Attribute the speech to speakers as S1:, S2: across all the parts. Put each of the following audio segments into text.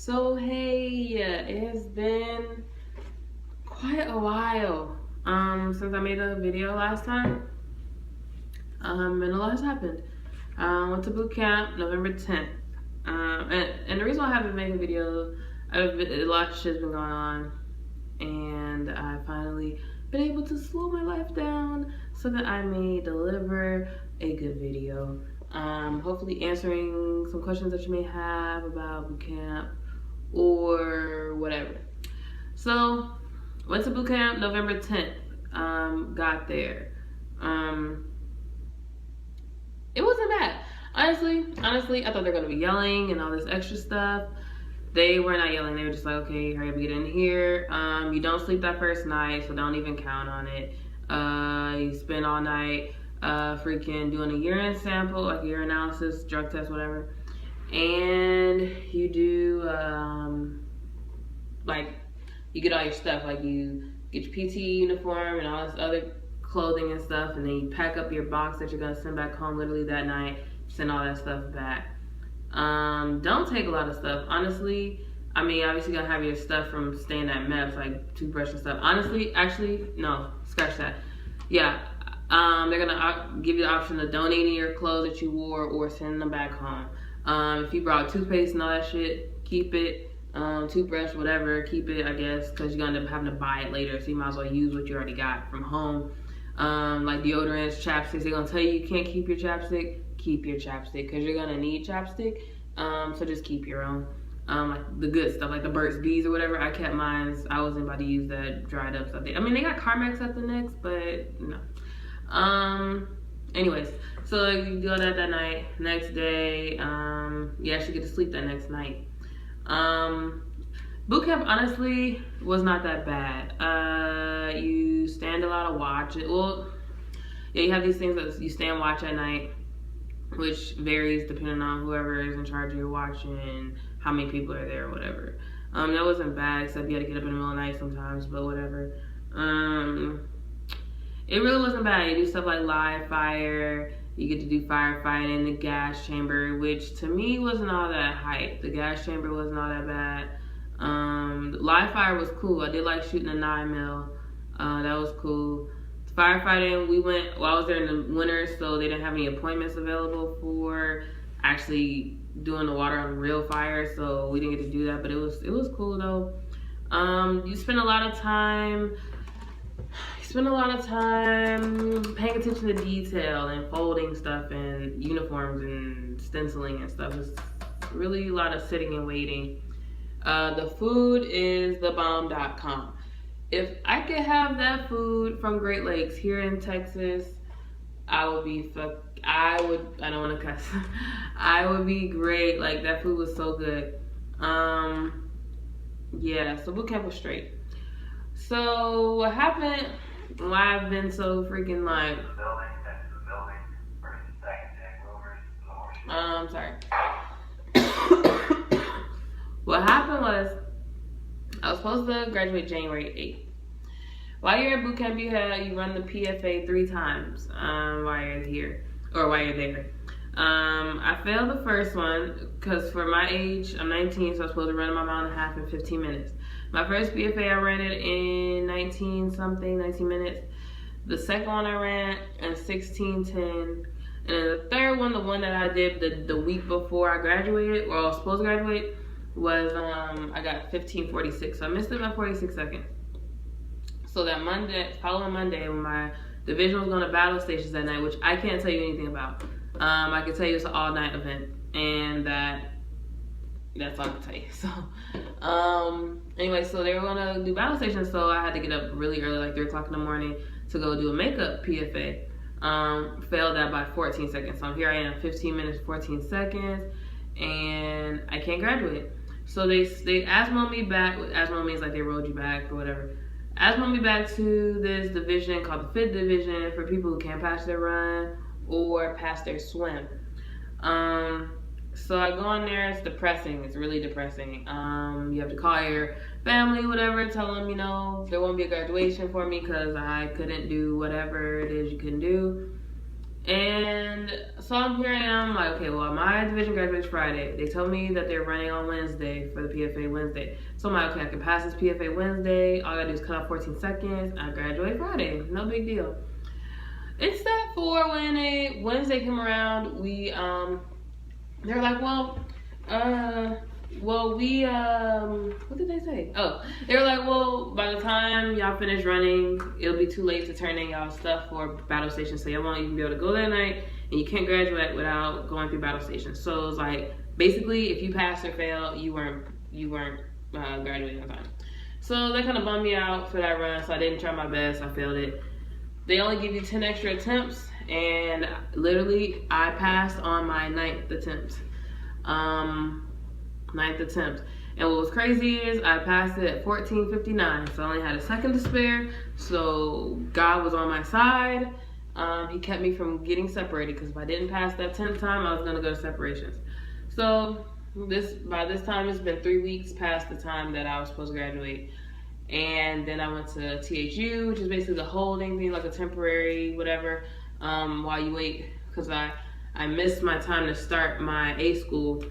S1: So hey, it has been quite a while since I made a video last time. And a lot has happened. Went to boot camp November 10th. And the reason why I haven't made a video, a lot of shit's been going on, and I finally been able to slow my life down so that I may deliver a good video. Hopefully answering some questions that you may have about boot camp or whatever. So went to boot camp November 10th. Got there. It wasn't bad. Honestly, I thought they were gonna be yelling and all this extra stuff. They were not yelling. They were just like, okay, hurry up, get in here. You don't sleep that first night, so don't even count on it. You spend all night freaking doing a urine sample, like a urine analysis, drug test, whatever. And you do like you get all your stuff, like you get your PT uniform and all this other clothing and stuff, and then you pack up your box that you're gonna send back home literally that night, send all that stuff back. Don't take a lot of stuff, honestly. I mean, obviously you're gonna have your stuff from staying at MEPS, like toothbrush and stuff. Honestly, actually, no, scratch that. Yeah, they're gonna give you the option of donating your clothes that you wore or sending them back home. If you brought toothpaste and all that shit, keep it. Toothbrush, whatever, keep it, I guess, because you're gonna end up having to buy it later, so you might as well use what you already got from home. Like deodorants, chapsticks, they're gonna tell you can't keep your chapstick. Keep your chapstick, because you're gonna need chapstick. So just keep your own. Like the good stuff, like the Burt's Bees or whatever, I kept mine. I wasn't about to use that dried up stuff. I mean, they got Carmex at the next, but no. Anyways, so you do that night. Next day, you actually get to sleep that next night. Boot camp honestly was not that bad. You stand a lot of watch. Well, yeah, you have these things that you stand watch at night, which varies depending on whoever is in charge of your watch and how many people are there or whatever. That wasn't bad, except you had to get up in the middle of the night sometimes, but whatever. It really wasn't bad. You do stuff like live fire. You get to do firefighting in the gas chamber, which to me wasn't all that hype. The gas chamber wasn't all that bad. Live fire was cool. I did like shooting a 9mm. That was cool. Firefighting, we went, well, I was there in the winter, so they didn't have any appointments available for actually doing the water on real fire, so we didn't get to do that, but it was cool though. You spend a lot of time paying attention to detail and folding stuff and uniforms and stenciling and stuff. It's really a lot of sitting and waiting. The food is thebomb.com. If I could have that food from Great Lakes here in Texas, I would be I don't want to cuss. I would be great. Like, that food was so good. Yeah, so boot camp was straight. So what happened, why I've been so freaking like, sorry. What happened was, I was supposed to graduate January 8th. While you're at boot camp, you run the PFA 3 times while you're here, or while you're there. I failed the first one because for my age, I'm 19, so I was supposed to run my mile and a half in 15 minutes. My first PFA, I ran it in 19 minutes. The second one I ran in 16:10. And then the third one, the one that I did the week before I graduated, or I was supposed to graduate, was I got 15:46. So I missed it by 46 seconds. So that following Monday, when my division was going to battle stations that night, which I can't tell you anything about. I can tell you it's an all-night event, and that's all I can tell you. So, anyway, so they were going to do battle stations, so I had to get up really early, like 3 o'clock in the morning, to go do a makeup PFA. Failed that by 14 seconds. So here I am, 15 minutes, 14 seconds, and I can't graduate. So they Asmo me back. Asmo means like they rolled you back or whatever. Asmo me back to this division called the 5th division for people who can't pass their run or pass their swim. So I go in there, it's depressing. It's really depressing. You have to call your family, whatever, tell them, there won't be a graduation for me because I couldn't do whatever it is you can do. And so here I am, like, okay, well, my division graduates Friday. They told me that they're running on Wednesday for the PFA Wednesday. So I'm like, okay, I can pass this PFA Wednesday. All I gotta do is cut off 14 seconds. I graduate Friday. No big deal. Except for when a Wednesday came around, they were like, what did they say? Oh, they were like, well, by the time y'all finish running, it'll be too late to turn in y'all stuff for battle station, so y'all won't even be able to go that night, and you can't graduate without going through battle station. So it's like, basically, if you passed or failed, you weren't graduating on time. So that kind of bummed me out for that run, so I didn't try my best. I failed it. They only give you 10 extra attempts, and literally, I passed on my 9th attempt. 9th attempt. And what was crazy is I passed it at 14:59, so I only had a second to spare. So God was on my side. He kept me from getting separated, because if I didn't pass that 10th time, I was gonna go to separations. So by this time, it's been 3 weeks past the time that I was supposed to graduate. And then I went to THU, which is basically the holding thing, like a temporary whatever, while you wait, because I missed my time to start my A school.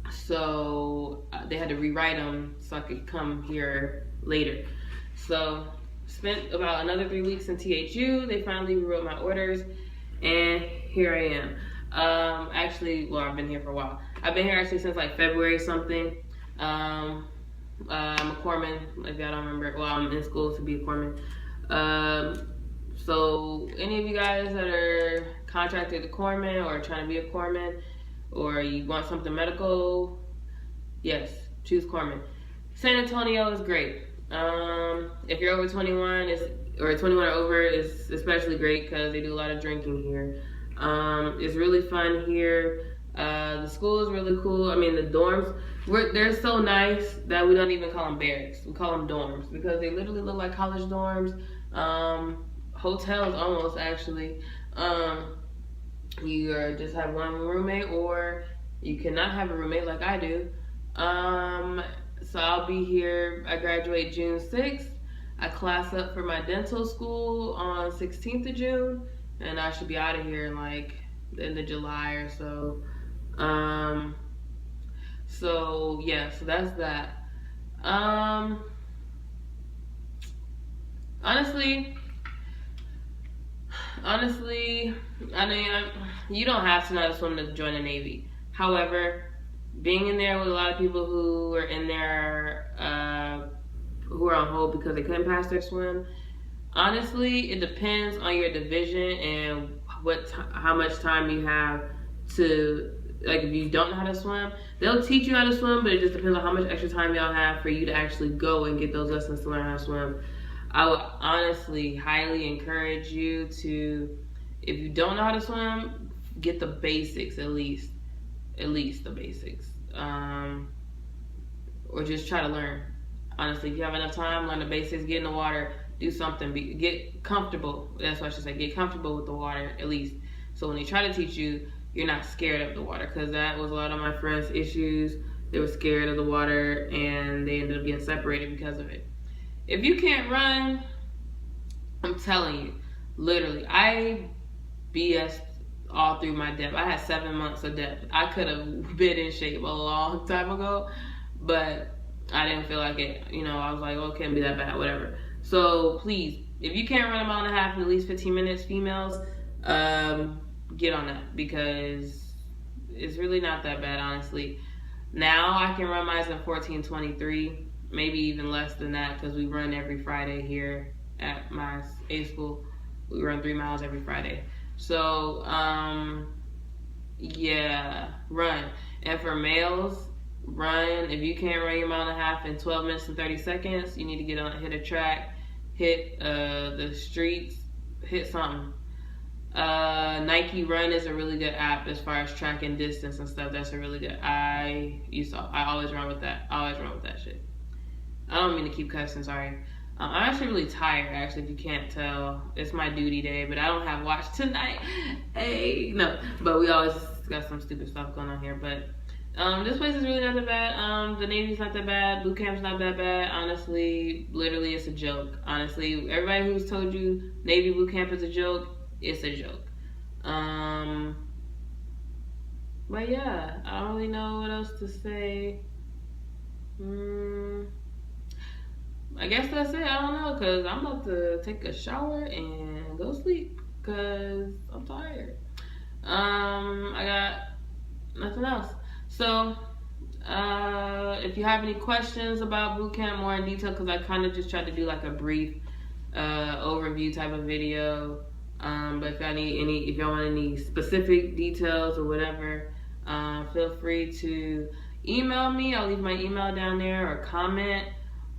S1: So they had to rewrite them so I could come here later. So spent about another 3 weeks in THU. They finally rewrote my orders, and here I am. Actually, well, I've been here for a while. I've been here actually since like February something. I'm a corpsman, if y'all don't remember. Well, I'm in school to be a corpsman. So any of you guys that are contracted to corpsman or trying to be a corpsman, or you want something medical, yes, choose corpsman. San Antonio is great. If you're over 21, or 21 or over, it's especially great because they do a lot of drinking here. It's really fun here. The school is really cool. I mean, the dorms, they're so nice that we don't even call them barracks. We call them dorms because they literally look like college dorms. Hotels almost, actually. You just have one roommate, or you cannot have a roommate like I do. So I'll be here. I graduate June 6th. I class up for my dental school on 16th of June, and I should be out of here in like the end of July or so. So yeah, so that's that. Honestly, I mean, you don't have to know how to swim to join the Navy. However, being in there with a lot of people who are in there, who are on hold because they couldn't pass their swim, honestly, it depends on your division and how much time you have to, like, if you don't know how to swim, they'll teach you how to swim, but it just depends on how much extra time y'all have for you to actually go and get those lessons to learn how to swim. I would honestly highly encourage you to, if you don't know how to swim, get the basics at least the basics, or just try to learn. Honestly, if you have enough time, learn the basics, get in the water, do something, get comfortable. That's what I should say, get comfortable with the water at least. So when they try to teach you, you're not scared of the water, because that was a lot of my friends' issues. They were scared of the water and they ended up getting separated because of it. If you can't run, I'm telling you, literally, I BS'd all through my depth. I had 7 months of depth. I could have been in shape a long time ago, but I didn't feel like it. You know, I was like, oh, it can't be that bad, whatever. So please, if you can't run a mile and a half in at least 15 minutes, females, get on that, because it's really not that bad, honestly. Now I can run mine in 14:23. Maybe even less than that, because we run every Friday here at my A school. We run 3 miles every Friday. So, yeah, run. And for males, run. If you can't run your mile and a half in 12 minutes and 30 seconds, you need to get on, hit a track, hit the streets, hit something. Nike Run is a really good app as far as tracking distance and stuff. That's a really good. I always run with that. I always run with that shit. I don't mean to keep cussing, sorry. I'm actually really tired, actually, if you can't tell. It's my duty day, but I don't have watch tonight. Hey, no. But we always got some stupid stuff going on here. But this place is really not that bad. The Navy's not that bad. Bootcamp's not that bad. Honestly, literally, it's a joke. Honestly, everybody who's told you Navy Bootcamp is a joke, it's a joke. But yeah, I don't really know what else to say. I guess that's it. I don't know, because I'm about to take a shower and go sleep because I'm tired. I got nothing else. So, if you have any questions about bootcamp more in detail, because I kind of just tried to do like a brief overview type of video. But if y'all want any specific details or whatever, feel free to email me. I'll leave my email down there, or comment,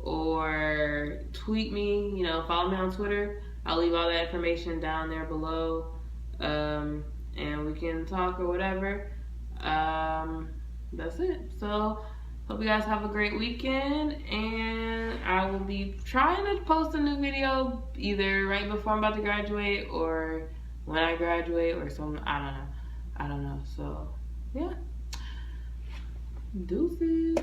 S1: or tweet me. You know, follow me on Twitter. I'll leave all that information down there below, and we can talk or whatever. That's it. So, hope you guys have a great weekend, and I will be trying to post a new video either right before I'm about to graduate or when I graduate or something. I don't know. So, yeah. Deuces.